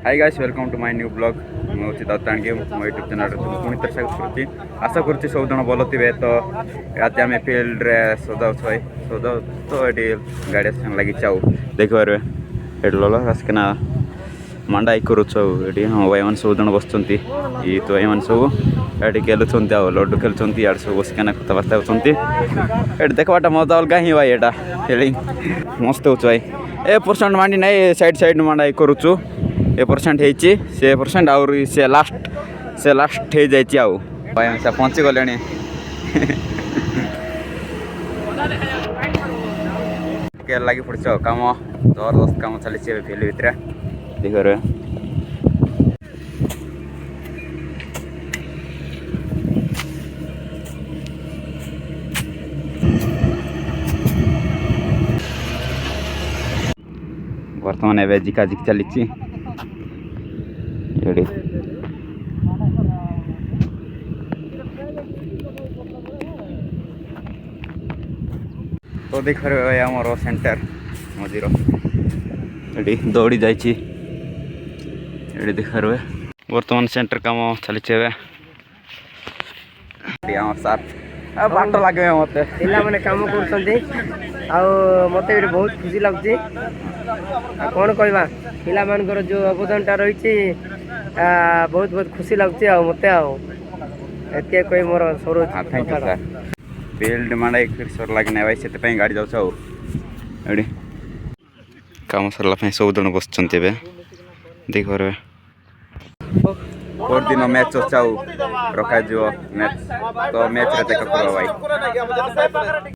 Hi guys welcome to my new blog मुझे दत्ताणी मो यूट्यूब चैनल पुणी थर स्वागत करुच्ची आशा करुच्ची सब जन भल थे। तो आज आम फिल्ड रे सौदा तो ये गाड़ी लगी देखिए ये लल आसकिना मंडा करुच्छे हाँ भाई मैंने सब जन बस तो ये सब ये खेलुंट लड्डू खेलुंट इे सब बसिकाना कथबार्ता होती ये देखवाटा मजा अलग ही भाई एटा फीलिंग मस्त हो भाई ए परसेंट मांडी ना साइड मंडा करुचु ए परसेंट से परसेंट आउरी से लास्ट हो जाए आउ भाई से पहुँची गले लगी पड़े कम जबरदस्त कम चली फील्ड भितर देखिए बर्तमान एवं जिकाजिक चली तो देख रहे आमर सेंटर मझीर ये दौड़ी जाइए देख रहे बर्तमान सेंटर कम चली सार बाट लगे मत मैंने कम कर मत बहुत खुशी लगुच कौन कहवा पिला मानकर जो अवदानटा रही बहुत बहुत खुशी लगुच मत ये कह मोर सर थैंक यू सर फील्ड माड़ा फिर सरला कि भाई से गाड़ी जाऊँ कम सरला सब जन बस देख दिन मैच अच्छा रखा मैच तो मैच रे देखा भाई।